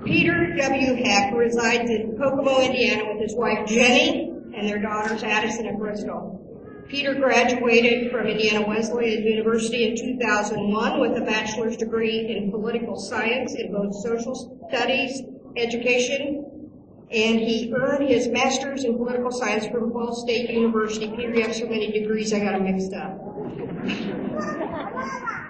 Peter W. Heck resides in Kokomo, Indiana with his wife Jenny and their daughters Addison and Bristol. Peter graduated from Indiana Wesleyan University in 2001 with a bachelor's degree in political science in both social studies, education, and he earned his master's in political science from Ball State University. Peter, you have so many degrees, I got them mixed up.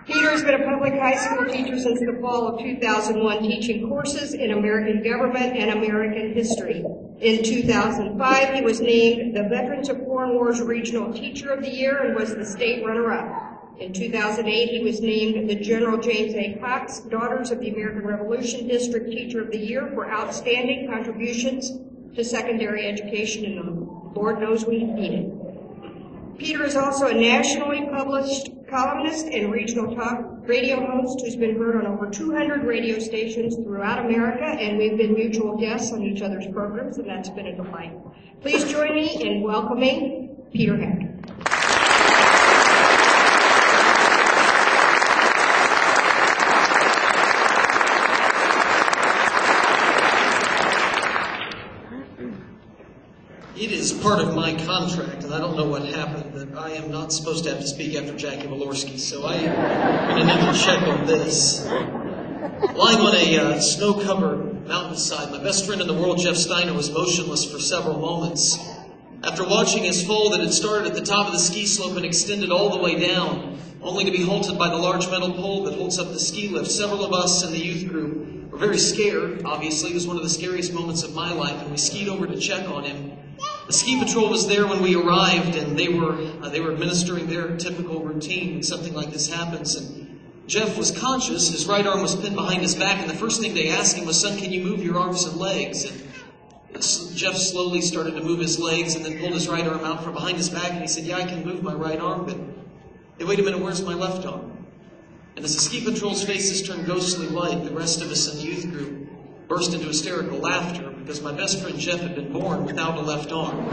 Peter has been a public high school teacher since the fall of 2001, teaching courses in American government and American history. In 2005, he was named the Veterans of Foreign Wars Regional Teacher of the Year and was the state runner-up. In 2008, he was named the General James A. Cox Daughters of the American Revolution District Teacher of the Year for outstanding contributions to secondary education, and the Lord knows we need it. Peter is also a nationally published columnist and regional talk radio host who's been heard on over 200 radio stations throughout America, and we've been mutual guests on each other's programs, and that's been a delight. Please join me in welcoming Peter Heck. It is part of my contract, and I don't know what happened, that I am not supposed to have to speak after Jackie Walorski, so I am going to need to check on this. Lying on a snow-covered mountainside, my best friend in the world, Jeff Steiner, was motionless for several moments. After watching his fall that had started at the top of the ski slope and extended all the way down, only to be halted by the large metal pole that holds up the ski lift, several of us in the youth group were very scared. Obviously, it was one of the scariest moments of my life, and we skied over to check on him. The ski patrol was there when we arrived, and they were administering their typical routine when something like this happens. And Jeff was conscious. His right arm was pinned behind his back, and the first thing they asked him was, "Son, can you move your arms and legs?" And Jeff slowly started to move his legs and then pulled his right arm out from behind his back, and he said, "Yeah, I can move my right arm, but hey, wait a minute, where's my left arm?" And as the ski patrol's faces turned ghostly white, the rest of us in the youth group burst into hysterical laughter because my best friend Jeff had been born without a left arm.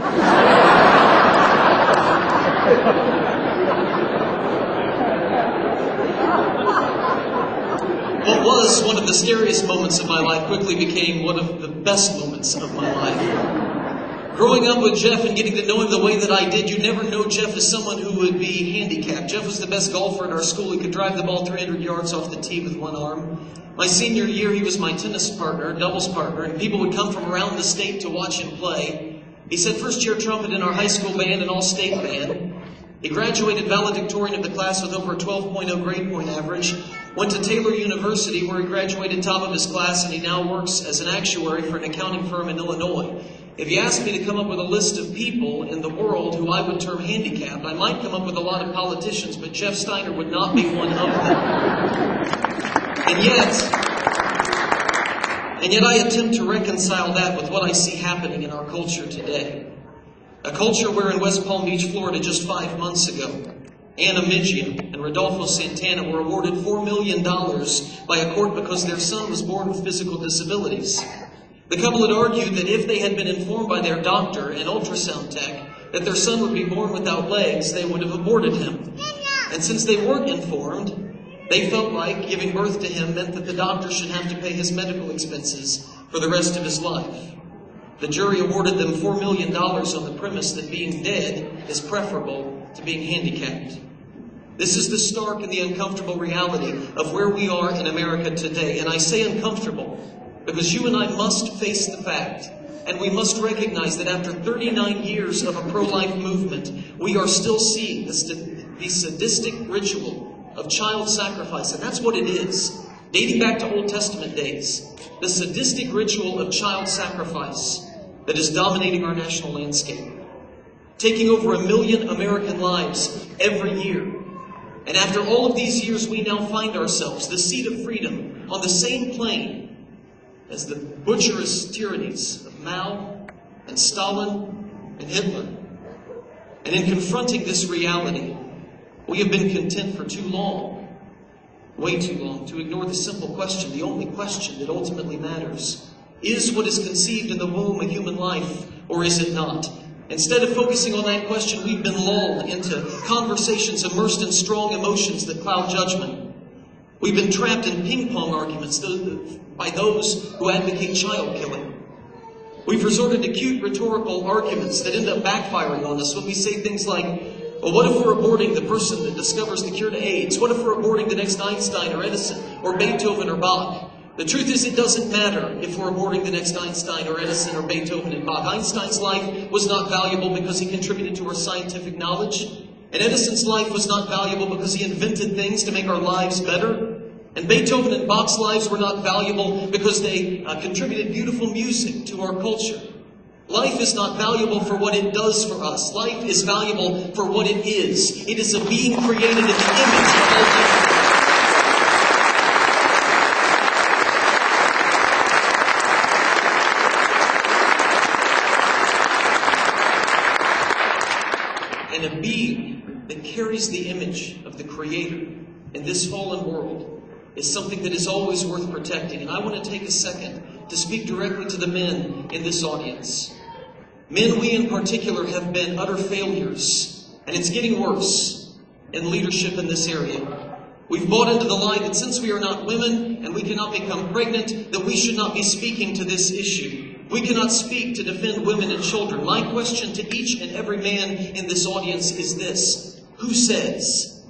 What was one of the scariest moments of my life quickly became one of the best moments of my life. Growing up with Jeff and getting to know him the way that I did, you never know Jeff as someone who would be handicapped. Jeff was the best golfer at our school. He could drive the ball 300 yards off the tee with one arm. My senior year, he was my tennis partner, doubles partner, and people would come from around the state to watch him play. He said first chair trumpet in our high school band and all-state band. He graduated valedictorian of the class with over a 12.0 grade point average, went to Taylor University where he graduated top of his class, and he now works as an actuary for an accounting firm in Illinois. If you asked me to come up with a list of people in the world who I would term handicapped, I might come up with a lot of politicians, but Jeff Steiner would not be one of them. And yet I attempt to reconcile that with what I see happening in our culture today. A culture where in West Palm Beach, Florida, just 5 months ago, Anna Midgium and Rodolfo Santana were awarded $4 million by a court because their son was born with physical disabilities. The couple had argued that if they had been informed by their doctor and ultrasound tech that their son would be born without legs, they would have aborted him. And since they weren't informed, they felt like giving birth to him meant that the doctor should have to pay his medical expenses for the rest of his life. The jury awarded them $4 million on the premise that being dead is preferable to being handicapped. This is the stark and the uncomfortable reality of where we are in America today. And I say uncomfortable because you and I must face the fact, and we must recognize that after 39 years of a pro-life movement, we are still seeing the sadistic ritual of child sacrifice, and that's what it is, dating back to Old Testament days. The sadistic ritual of child sacrifice that is dominating our national landscape, taking over 1 million American lives every year. And after all of these years, we now find ourselves, the seat of freedom, on the same plane as the butcherous tyrannies of Mao and Stalin and Hitler. And in confronting this reality, we have been content for too long, way too long, to ignore the simple question, the only question that ultimately matters. Is what is conceived in the womb a human life, or is it not? Instead of focusing on that question, we've been lulled into conversations immersed in strong emotions that cloud judgment. We've been trapped in ping pong arguments by those who advocate child killing. We've resorted to cute rhetorical arguments that end up backfiring on us when we say things like, well, what if we're aborting the person that discovers the cure to AIDS? What if we're aborting the next Einstein or Edison or Beethoven or Bach? The truth is, it doesn't matter if we're aborting the next Einstein or Edison or Beethoven and Bach. Einstein's life was not valuable because he contributed to our scientific knowledge. And Edison's life was not valuable because he invented things to make our lives better. And Beethoven and Bach's lives were not valuable because they contributed beautiful music to our culture. Life is not valuable for what it does for us. Life is valuable for what it is. It is a being created in the image of Almighty. And a being that carries the image of the Creator in this fallen world is something that is always worth protecting. And I want to take a second to speak directly to the men in this audience. Men, we in particular, have been utter failures, and it's getting worse in leadership in this area. We've bought into the lie that since we are not women and we cannot become pregnant, that we should not be speaking to this issue. We cannot speak to defend women and children. My question to each and every man in this audience is this: who says?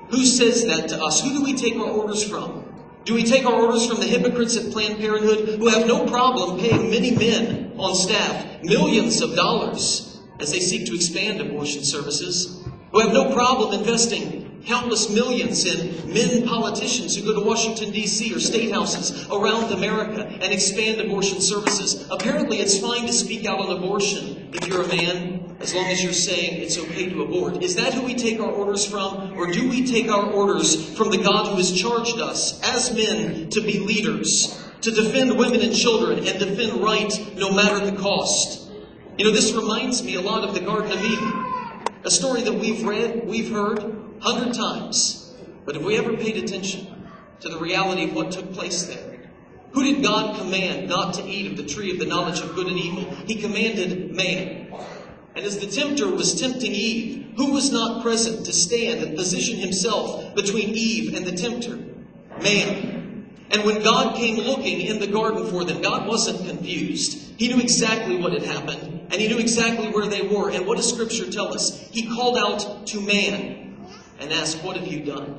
Who says that to us? Who do we take our orders from? Do we take our orders from the hypocrites at Planned Parenthood who have no problem paying many men on staff millions of dollars as they seek to expand abortion services? Who have no problem investing countless millions in men politicians who go to Washington, D.C. or state houses around America and expand abortion services? Apparently it's fine to speak out on abortion if you're a man, as long as you're saying it's okay to abort. Is that who we take our orders from? Or do we take our orders from the God who has charged us as men to be leaders, to defend women and children and defend right no matter the cost? You know, this reminds me a lot of the Garden of Eden, a story that we've read, we've heard 100 times. But have we ever paid attention to the reality of what took place there? Who did God command not to eat of the tree of the knowledge of good and evil? He commanded man. And as the tempter was tempting Eve, who was not present to stand and position himself between Eve and the tempter? Man. And when God came looking in the garden for them, God wasn't confused. He knew exactly what had happened, and he knew exactly where they were. And what does Scripture tell us? He called out to man and asked, "What have you done?"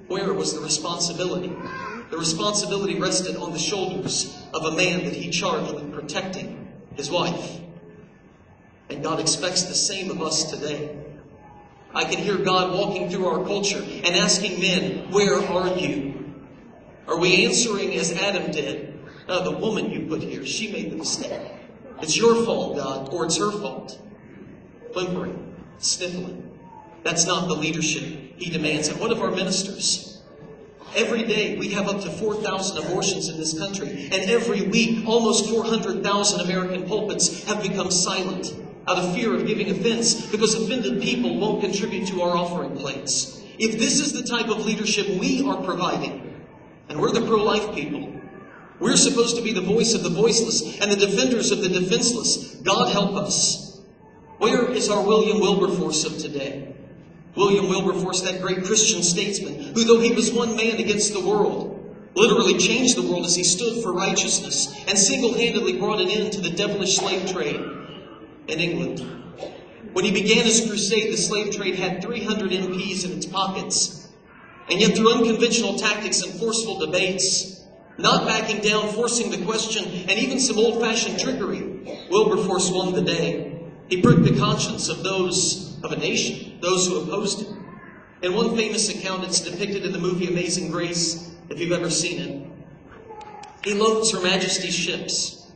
Where was the responsibility? The responsibility rested on the shoulders of a man that he charged with protecting his wife. And God expects the same of us today. I can hear God walking through our culture and asking men, "Where are you?" Are we answering as Adam did? The woman you put here, she made the mistake. It's your fault, God, or it's her fault. Whimpering, sniffling. That's not the leadership he demands. And what of our ministers? Every day we have up to 4,000 abortions in this country. And every week, almost 400,000 American pulpits have become silent out of fear of giving offense, because offended people won't contribute to our offering plates. If this is the type of leadership we are providing, and we're the pro-life people, we're supposed to be the voice of the voiceless and the defenders of the defenseless. God help us. Where is our William Wilberforce of today? William Wilberforce, that great Christian statesman, who, though he was one man against the world, literally changed the world as he stood for righteousness and single-handedly brought an end to the devilish slave trade in England. When he began his crusade, the slave trade had 300 MPs in its pockets. And yet through unconventional tactics and forceful debates, not backing down, forcing the question, and even some old-fashioned trickery, Wilberforce won the day. He pricked the conscience of those of a nation, those who opposed him. In one famous account, it's depicted in the movie Amazing Grace, if you've ever seen it. He loads Her Majesty's ships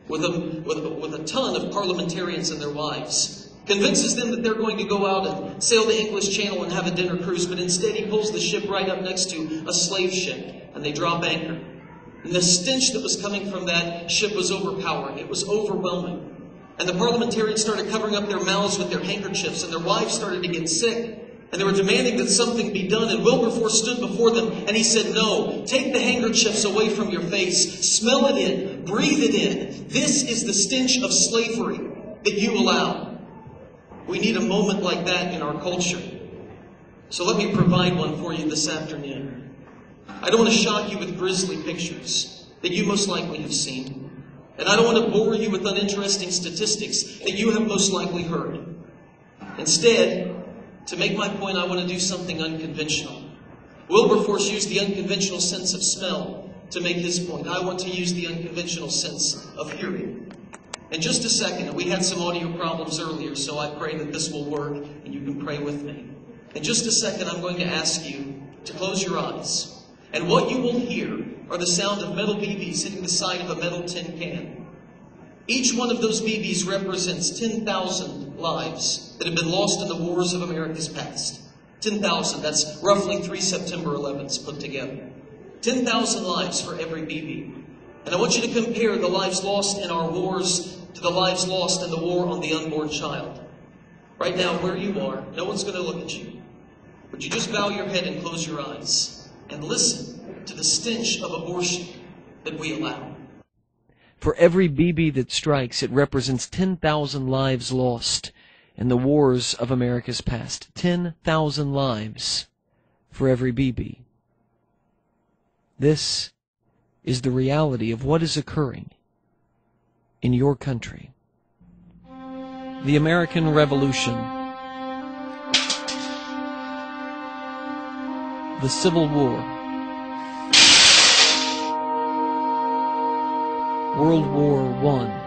with a ton of parliamentarians and their wives, convinces them that they're going to go out and sail the English Channel and have a dinner cruise, but instead he pulls the ship right up next to a slave ship, and they drop anchor. And the stench that was coming from that ship was overpowering. It was overwhelming. And the parliamentarians started covering up their mouths with their handkerchiefs, and their wives started to get sick. And they were demanding that something be done. And Wilberforce stood before them and he said, "No, take the handkerchiefs away from your face. Smell it in. Breathe it in. This is the stench of slavery that you allow." We need a moment like that in our culture. So let me provide one for you this afternoon. I don't want to shock you with grisly pictures that you most likely have seen. And I don't want to bore you with uninteresting statistics that you have most likely heard. Instead, to make my point, I want to do something unconventional. Wilberforce used the unconventional sense of smell to make his point. I want to use the unconventional sense of hearing. In just a second, we had some audio problems earlier, so I pray that this will work and you can pray with me. In just a second, I'm going to ask you to close your eyes. And what you will hear are the sound of metal BBs hitting the side of a metal tin can. Each one of those BBs represents 10,000 lives that have been lost in the wars of America's past. 10,000, that's roughly 3 September 11s put together. 10,000 lives for every BB. And I want you to compare the lives lost in our wars to the lives lost in the war on the unborn child. Right now, where you are, no one's going to look at you. Would you just bow your head and close your eyes and listen to the stench of abortion that we allow? For every BB that strikes, it represents 10,000 lives lost in the wars of America's past. 10,000 lives for every BB. This is the reality of what is occurring in your country. The American Revolution, the Civil War, World War I,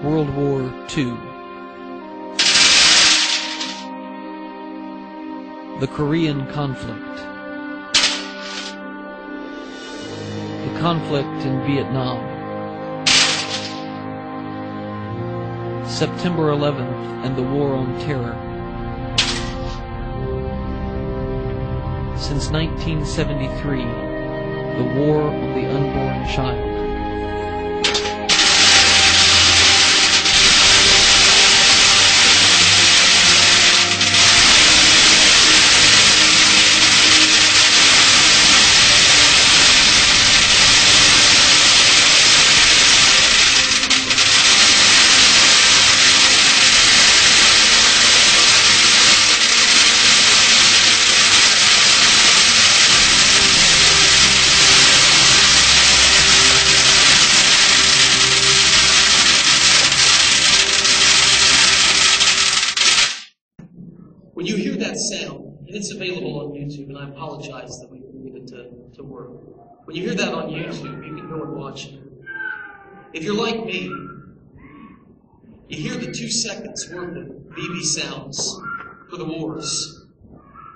World War II, the Korean conflict, the conflict in Vietnam, September 11th and the War on Terror. Since 1973, the War on the Unborn Child. When you hear that sound, and it's available on YouTube, and I apologize that we couldn't get it to work. When you hear that on YouTube, you can go and watch it. If you're like me, you hear the 2 seconds worth of BB sounds for the wars,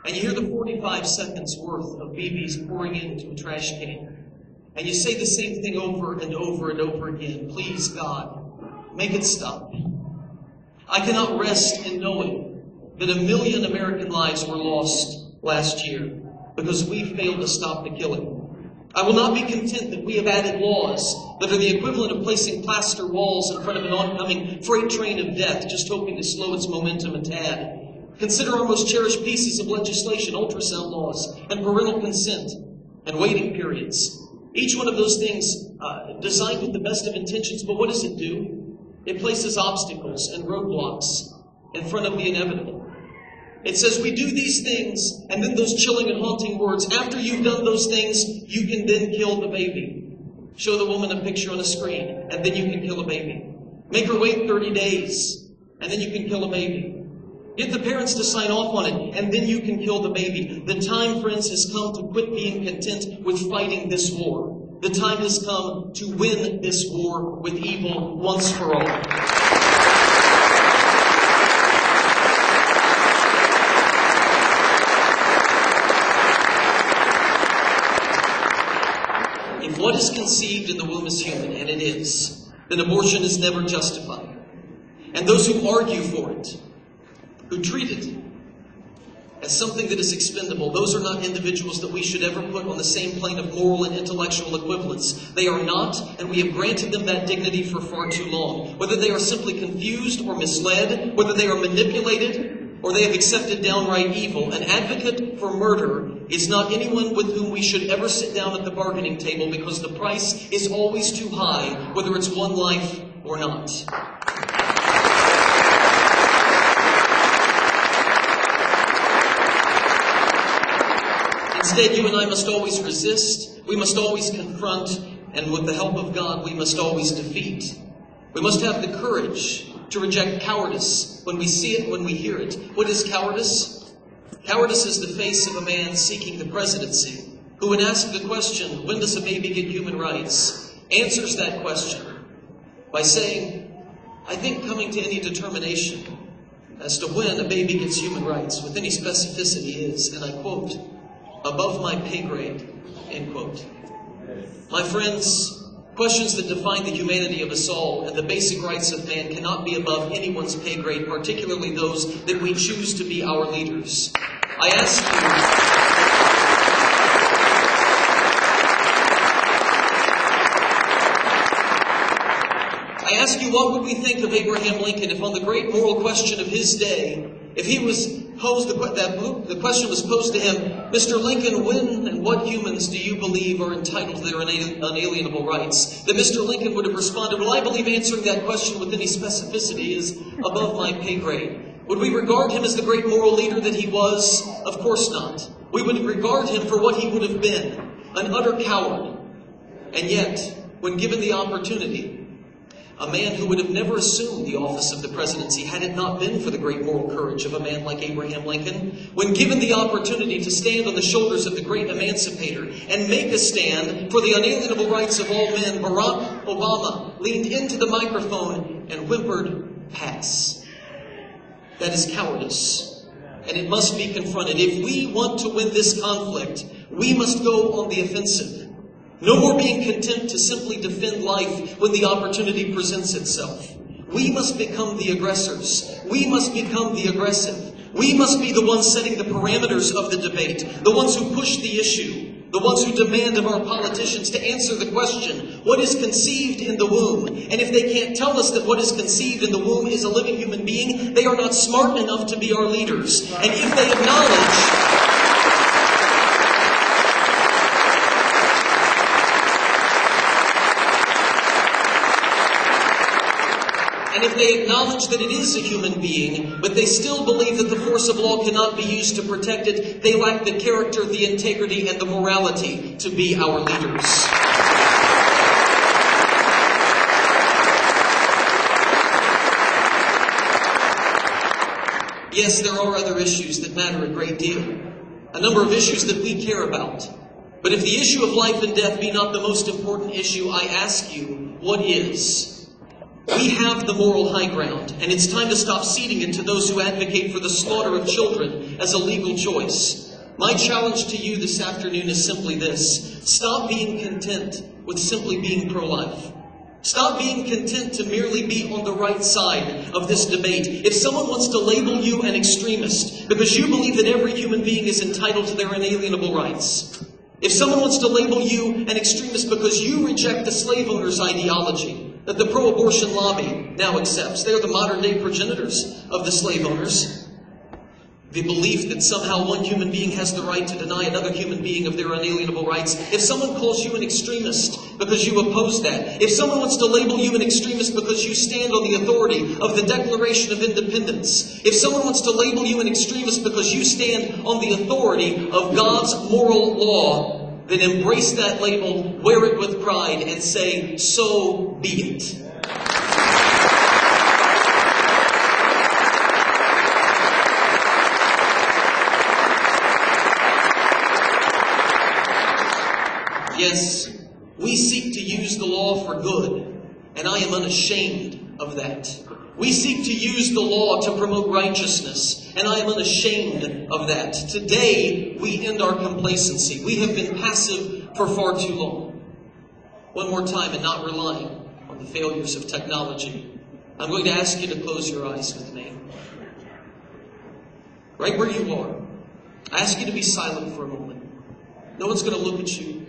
and you hear the 45 seconds worth of BBs pouring into a trash can, and you say the same thing over and over and over again. Please, God, make it stop. I cannot rest in knowing that 1 million American lives were lost last year because we failed to stop the killing. I will not be content that we have added laws that are the equivalent of placing plaster walls in front of an oncoming freight train of death, just hoping to slow its momentum a tad. Consider our most cherished pieces of legislation, ultrasound laws, and parental consent, and waiting periods. Each one of those things designed with the best of intentions, but what does it do? It places obstacles and roadblocks in front of the inevitable. It says we do these things, and then those chilling and haunting words, after you've done those things, you can then kill the baby. Show the woman a picture on a screen, and then you can kill a baby. Make her wait 30 days, and then you can kill a baby. Get the parents to sign off on it, and then you can kill the baby. The time, friends, has come to quit being content with fighting this war. The time has come to win this war with evil once for all. If what is conceived in the womb is human, and it is, then abortion is never justified. And those who argue for it, who treat it as something that is expendable, those are not individuals that we should ever put on the same plane of moral and intellectual equivalence. They are not, and we have granted them that dignity for far too long. Whether they are simply confused or misled, whether they are manipulated, or they have accepted downright evil, an advocate for murder is not anyone with whom we should ever sit down at the bargaining table, because the price is always too high, whether it's one life or not. Instead, you and I must always resist, we must always confront, and with the help of God, we must always defeat. We must have the courage to reject cowardice when we see it, when we hear it. What is cowardice? Cowardice is the face of a man seeking the presidency, who, when asked the question, when does a baby get human rights, answers that question by saying, I think coming to any determination as to when a baby gets human rights with any specificity is, and I quote, above my pay grade, end quote. My friends, questions that define the humanity of us all and the basic rights of man cannot be above anyone's pay grade, particularly those that we choose to be our leaders. I ask you, what would we think of Abraham Lincoln if on the great moral question of his day, if he was posed, the question was posed to him, Mr. Lincoln, when and what humans do you believe are entitled to their unalienable rights? That Mr. Lincoln would have responded, well, I believe answering that question with any specificity is above my pay grade. Would we regard him as the great moral leader that he was? Of course not. We would regard him for what he would have been, an utter coward. And yet, when given the opportunity, a man who would have never assumed the office of the presidency had it not been for the great moral courage of a man like Abraham Lincoln, when given the opportunity to stand on the shoulders of the great emancipator and make a stand for the unalienable rights of all men, Barack Obama leaned into the microphone and whimpered, pass. That is cowardice, and it must be confronted. If we want to win this conflict, we must go on the offensive. No more being content to simply defend life when the opportunity presents itself. We must become the aggressors. We must become the aggressive. We must be the ones setting the parameters of the debate, the ones who push the issue, the ones who demand of our politicians to answer the question, what is conceived in the womb? And if they can't tell us that what is conceived in the womb is a living human being, they are not smart enough to be our leaders. And if they acknowledge that it is a human being, but they still believe that the force of law cannot be used to protect it, they lack the character, the integrity, and the morality to be our leaders. Yes, there are other issues that matter a great deal, a number of issues that we care about. But if the issue of life and death be not the most important issue, I ask you, what is? We have the moral high ground, and it's time to stop ceding it to those who advocate for the slaughter of children as a legal choice. My challenge to you this afternoon is simply this. Stop being content with simply being pro-life. Stop being content to merely be on the right side of this debate. If someone wants to label you an extremist because you believe that every human being is entitled to their inalienable rights, if someone wants to label you an extremist because you reject the slave owner's ideology that the pro-abortion lobby now accepts, they are the modern-day progenitors of the slave owners, the belief that somehow one human being has the right to deny another human being of their unalienable rights, if someone calls you an extremist because you oppose that, if someone wants to label you an extremist because you stand on the authority of the Declaration of Independence, if someone wants to label you an extremist because you stand on the authority of God's moral law, then embrace that label, wear it with pride, and say, so be it. Yes, we seek to use the law for good, and I am unashamed of that. We seek to use the law to promote righteousness, and I am unashamed of that. Today, we end our complacency. We have been passive for far too long. One more time, and not relying on the failures of technology, I'm going to ask you to close your eyes with me. Right where you are, I ask you to be silent for a moment. No one's going to look at you.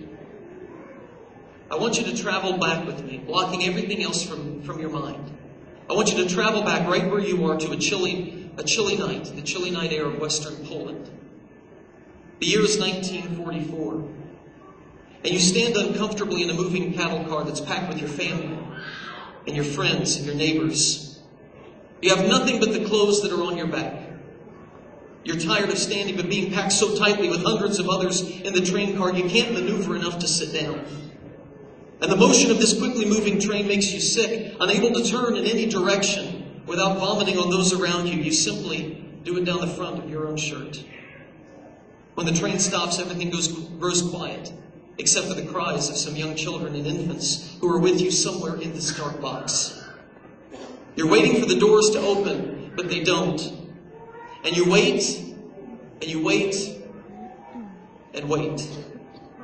I want you to travel back with me, blocking everything else from your mind. I want you to travel back right where you are to a chilly night, the chilly night air of Western Poland. The year is 1944. And you stand uncomfortably in a moving cattle car that's packed with your family and your friends and your neighbors. You have nothing but the clothes that are on your back. You're tired of standing but being packed so tightly with hundreds of others in the train car you can't maneuver enough to sit down. And the motion of this quickly moving train makes you sick, unable to turn in any direction without vomiting on those around you. You simply do it down the front of your own shirt. When the train stops, everything grows quiet, except for the cries of some young children and infants who are with you somewhere in this dark box. You're waiting for the doors to open, but they don't. And you wait, and you wait, and wait.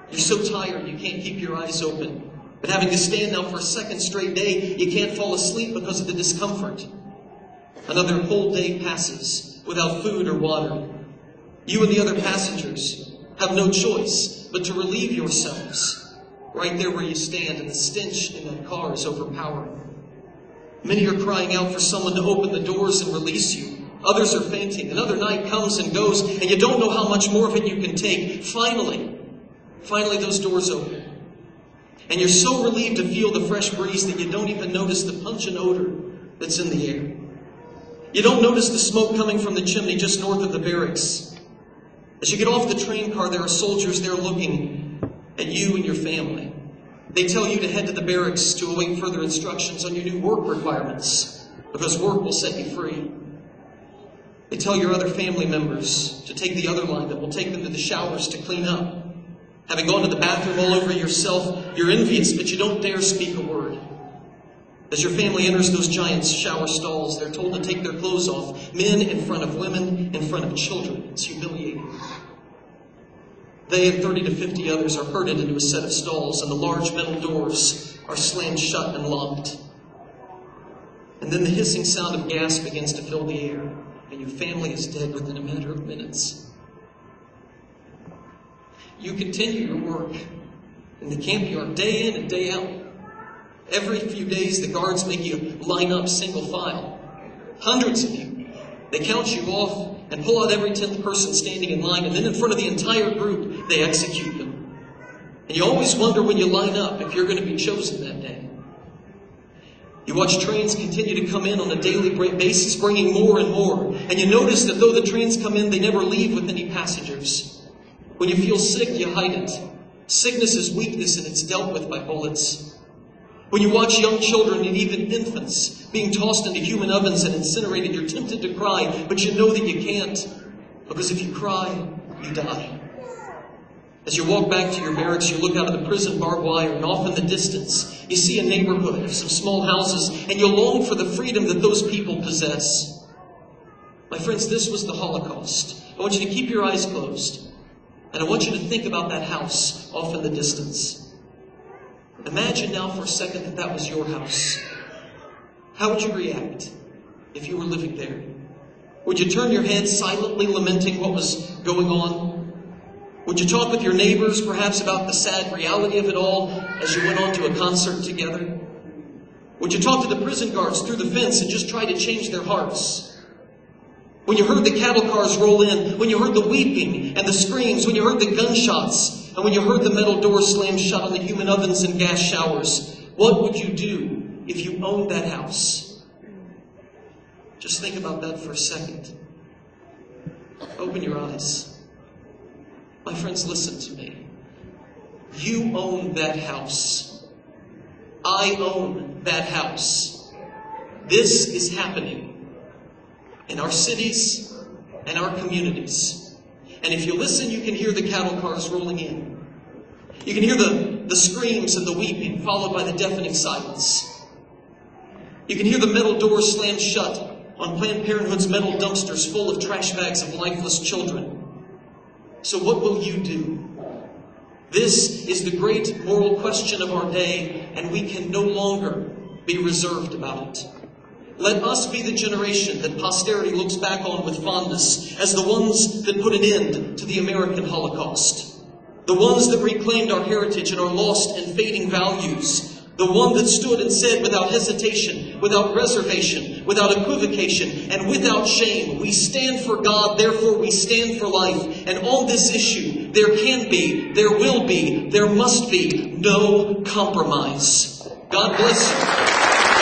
You're so tired you can't keep your eyes open. But having to stand now for a second straight day, you can't fall asleep because of the discomfort. Another whole day passes without food or water. You and the other passengers have no choice but to relieve yourselves right there where you stand, and the stench in that car is overpowering. Many are crying out for someone to open the doors and release you. Others are fainting. Another night comes and goes, and you don't know how much more of it you can take. Finally, those doors open. And you're so relieved to feel the fresh breeze that you don't even notice the pungent odor that's in the air. You don't notice the smoke coming from the chimney just north of the barracks. As you get off the train car, there are soldiers there looking at you and your family. They tell you to head to the barracks to await further instructions on your new work requirements, because work will set you free. They tell your other family members to take the other line that will take them to the showers to clean up. Having gone to the bathroom all over yourself, you're envious, but you don't dare speak a word. As your family enters those giant shower stalls, they're told to take their clothes off, men in front of women, in front of children. It's humiliating. They and 30 to 50 others are herded into a set of stalls, and the large metal doors are slammed shut and locked. And then the hissing sound of gas begins to fill the air, and your family is dead within a matter of minutes. You continue your work in the camp yard day in and day out. Every few days, the guards make you line up single file. Hundreds of you. They count you off and pull out every 10th person standing in line, and then in front of the entire group, they execute them. And you always wonder when you line up if you're going to be chosen that day. You watch trains continue to come in on a daily basis, bringing more and more. And you notice that though the trains come in, they never leave with any passengers. When you feel sick, you hide it. Sickness is weakness, and it's dealt with by bullets. When you watch young children and even infants being tossed into human ovens and incinerated, you're tempted to cry, but you know that you can't, because if you cry, you die. As you walk back to your barracks, you look out of the prison barbed wire, and off in the distance, you see a neighborhood of some small houses, and you long for the freedom that those people possess. My friends, this was the Holocaust. I want you to keep your eyes closed. And I want you to think about that house off in the distance. Imagine now for a second that that was your house. How would you react if you were living there? Would you turn your head silently lamenting what was going on? Would you talk with your neighbors perhaps about the sad reality of it all as you went on to a concert together? Would you talk to the prison guards through the fence and just try to change their hearts? When you heard the cattle cars roll in, when you heard the weeping and the screams, when you heard the gunshots, and when you heard the metal doors slam shut on the human ovens and gas showers, what would you do if you owned that house? Just think about that for a second. Open your eyes. My friends, listen to me. You own that house. I own that house. This is happening in our cities and our communities. And if you listen, you can hear the cattle cars rolling in. You can hear the screams and the weeping, followed by the deafening silence. You can hear the metal doors slammed shut on Planned Parenthood's metal dumpsters full of trash bags of lifeless children. So what will you do? This is the great moral question of our day, and we can no longer be reserved about it. Let us be the generation that posterity looks back on with fondness as the ones that put an end to the American Holocaust. The ones that reclaimed our heritage and our lost and fading values. The one that stood and said without hesitation, without reservation, without equivocation, and without shame, we stand for God, therefore we stand for life. And on this issue, there can be, there will be, there must be no compromise. God bless you.